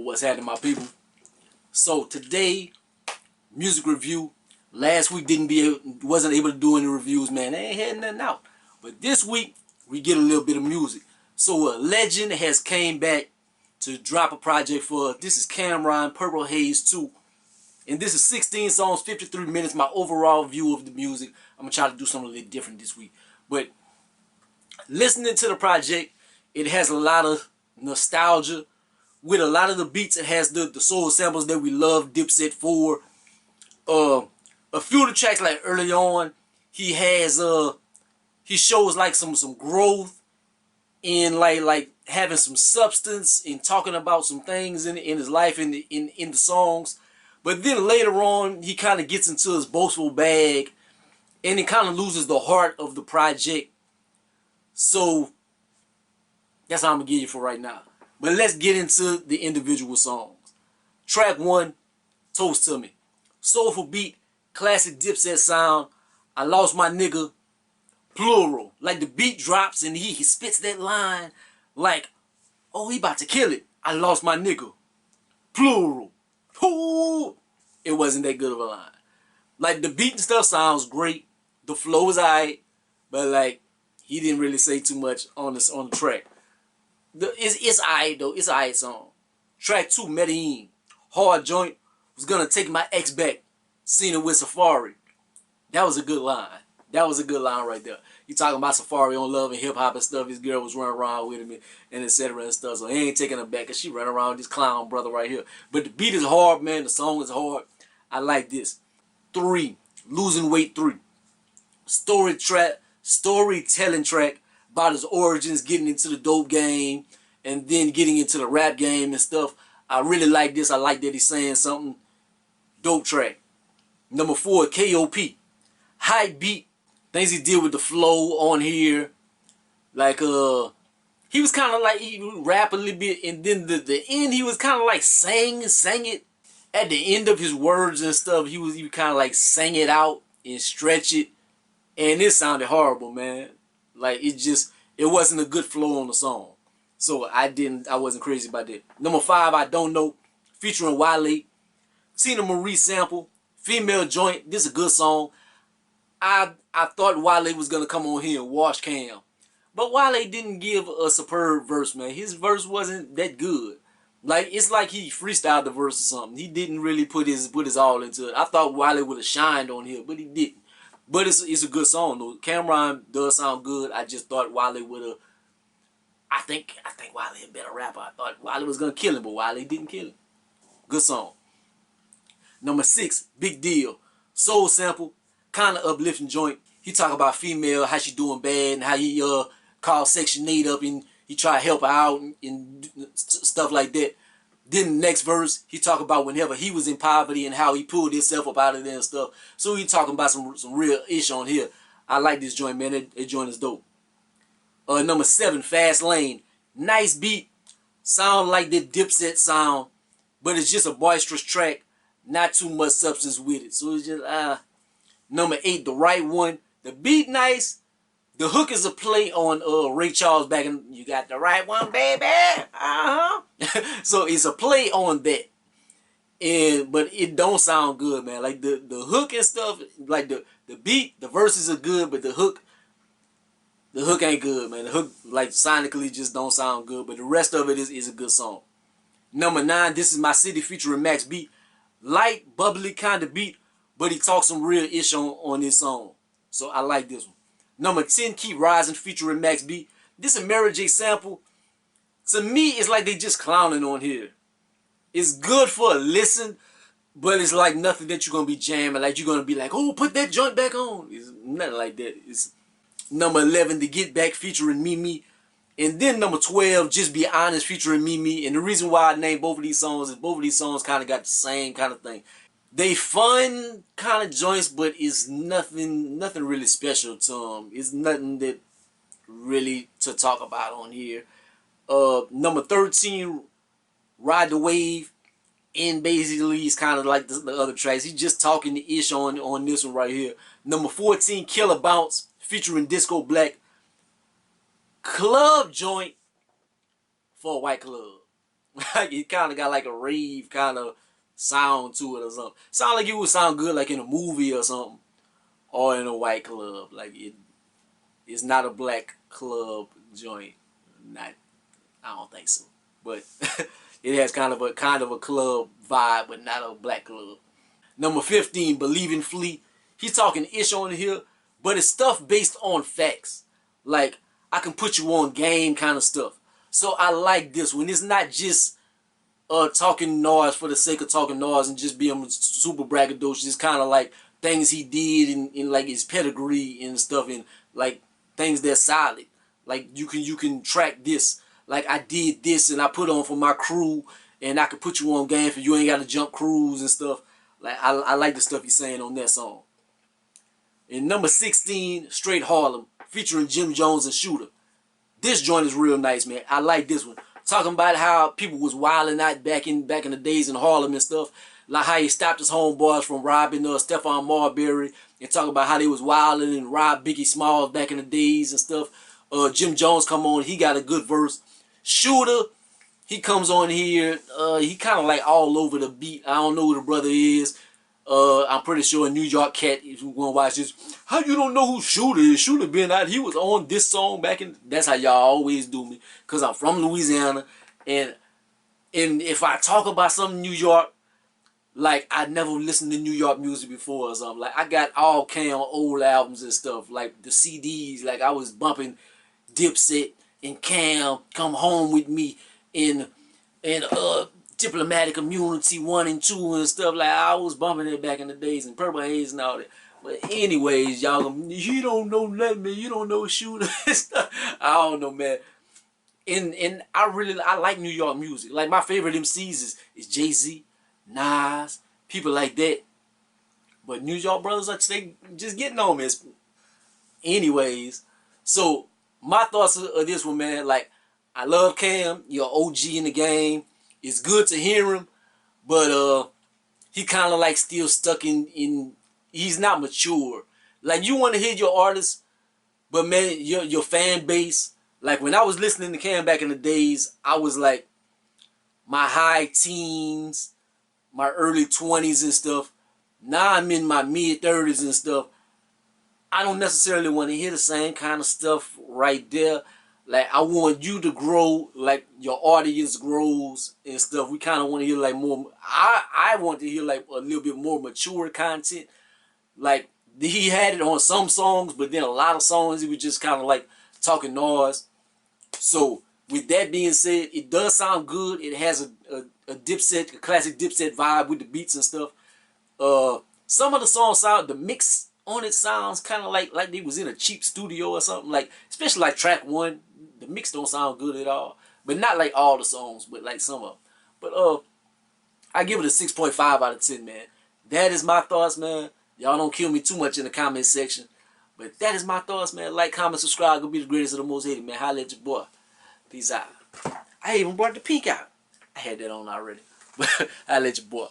What's happening, my people? So today, music review. Last week wasn't able to do any reviews, man. They ain't had nothing out. But this week we get a little bit of music. So a legend has came back to drop a project for us. This is Camron, Purple Haze 2. And this is 16 songs, 53 minutes. My overall view of the music. I'm gonna try to do something a little different this week. But listening to the project, it has a lot of nostalgia. With a lot of the beats, it has the soul samples that we love Dipset for. A few of the tracks, like early on, he shows like some growth in like having some substance and talking about some things in his life in the songs. But then later on, he kind of gets into his boastful bag, and it kind of loses the heart of the project. So that's how I'm gonna give you for right now. But let's get into the individual songs. Track 1, Toast to Me. Soulful beat, classic Dipset sound. I lost my nigga, plural. Like the beat drops and he spits that line like, oh, he about to kill it. I lost my nigga, plural. Ooh. It wasn't that good of a line. Like the beat and stuff sounds great. The flow is alright, but like he didn't really say too much on the track. It's alright though. It's alright song. Track 2, Medellin. Hard joint. Was gonna take my ex back. Seen it with Safari. That was a good line. That was a good line right there. You talking about Safari on Love and Hip Hop and stuff. His girl was running around with him and etc. and stuff. So he ain't taking her back, cause she running around with this clown brother right here. But the beat is hard, man. The song is hard. I like this. 3, Losing Weight 3. Storytelling track about his origins, getting into the dope game, and then getting into the rap game and stuff. I really like this. I like that he's saying something. Dope track. Number 4, K.O.P. High beat. Things he did with the flow on here. Like, he was kind of like, he would rap a little bit, and then the end, he was kind of like sang it. At the end of his words and stuff, he would kind of like sang it out and stretch it. And it sounded horrible, man. Like, it wasn't a good flow on the song. So I wasn't crazy about that. Number 5, I Don't Know, featuring Wale. Tina Marie sample, female joint. This is a good song. I thought Wale was gonna come on here and wash Cam, but Wale didn't give a superb verse, man. His verse wasn't that good. Like, it's like he freestyled the verse or something. He didn't really put his all into it. I thought Wale would have shined on here, but he didn't. But it's a good song though. Camron does sound good. I just thought Wale would have. I think Wale a better rapper. I thought Wale was gonna kill him, but Wale didn't kill him. Good song. Number 6, Big Deal. Soul sample, kind of uplifting joint. He talk about female, how she doing bad, and how he called Section 8 up and he try to help her out and stuff like that. Then the next verse, he talk about whenever he was in poverty and how he pulled himself up out of there and stuff. So he talking about some real ish on here. I like this joint, man. That joint is dope. Number 7, Fast Lane. Nice beat. Sound like the Dipset sound, but it's just a boisterous track. Not too much substance with it. So it's just, Number 8, The Right One. The beat nice. The hook is a play on Ray Charles back in, you got the right one, baby. So it's a play on that. But it don't sound good, man. Like the hook and stuff, like the beat, the verses are good, but the hook ain't good, man. The hook, like, sonically just don't sound good, but the rest of it is a good song. Number 9, This Is My City featuring Max B. Light, bubbly kind of beat, but he talks some real ish on this song. So I like this one. Number 10, Keep Rising featuring Max B. This is a Mary J sample. To me, it's like they just clowning on here. It's good for a listen, but it's like nothing that you're going to be jamming. Like you're going to be like, oh, put that joint back on. It's nothing like that. It's number 11, The Get Back featuring Mimi. And then number 12, Just Be Honest featuring Mimi. And the reason why I named both of these songs is both of these songs kind of got the same kind of thing. They fun kind of joints, but it's nothing really special to them. It's nothing that really to talk about on here. Number 13, Ride the Wave. And basically, it's kind of like the other tracks. He's just talking the ish on this one right here. Number 14, Killer Bounce featuring Disco Black. Club joint for a white club. Like it kind of got like a rave kind of sound to it or something. Sound like it would sound good like in a movie or something, or in a white club. Like it's not a black club joint. Not, I don't think so. But it has kind of a club vibe, but not a black club. Number 15, Believe in Flea. He's talking ish on here, but it's stuff based on facts. Like, I can put you on game kind of stuff. So I like this one. It's not just talking noise for the sake of talking noise and just being super braggadocious. It's kind of like things he did in like his pedigree and stuff, and like things that's solid. Like you can track this. Like I did this and I put on for my crew, and I could put you on game for you ain't got to jump crews and stuff. Like I like the stuff he's saying on that song. And number 16, Straight Harlem, featuring Jim Jones and Shooter. This joint is real nice, man. I like this one. Talking about how people was wilding out back in the days in Harlem and stuff. Like how he stopped his homeboys from robbing Stephon Marbury, and talking about how they was wilding and robbed Biggie Smalls back in the days and stuff. Jim Jones come on, he got a good verse. Shooter, he comes on here, he kind of like all over the beat. I don't know who the brother is. I'm pretty sure a New York cat, if you want to watch this, how you don't know who Shooter is? Shooter been out, he was on this song back in, that's how y'all always do me, because I'm from Louisiana, and if I talk about something New York, like I never listened to New York music before or something, like I got all kind of old albums and stuff, like the CDs, like I was bumping Dipset and Cam, Come Home With Me, and Diplomatic Immunity 1 and 2 and stuff. Like I was bumping it back in the days, and Purple Haze and all that. But anyways, y'all, you don't know nothing, man. You don't know Shooter and stuff. I don't know, man. And I like New York music. Like my favorite MCs is Jay-Z, Nas, people like that. But New York brothers, they just getting on me. Anyways, so my thoughts of this one, man. Like I love Cam. You're OG in the game. It's good to hear him, but he kind of like still stuck in. He's not mature. Like you want to hear your artist, but man, your fan base. Like when I was listening to Cam back in the days, I was like my high teens, my early 20s and stuff. Now I'm in my mid 30s and stuff. I don't necessarily want to hear the same kind of stuff right there. Like I want you to grow, like your audience grows and stuff. We kind of want to hear like more. I want to hear like a little bit more mature content. Like he had it on some songs, but then a lot of songs he was just kind of like talking noise. So with that being said, it does sound good. It has a Dipset, a classic Dipset vibe with the beats and stuff. Some of the songs sound, the mix on it sounds kind of like they was in a cheap studio or something. Like especially like track 1. The mix don't sound good at all, but not like all the songs, but like some of them. But I give it a 6.5 out of 10, man. That is my thoughts, man. Y'all don't kill me too much in the comment section, but that is my thoughts, man. Like, comment, subscribe. Gonna be the greatest of the most hated, man. Holla at your boy. Peace out. I even brought the pink out. I had that on already, but holla at your boy.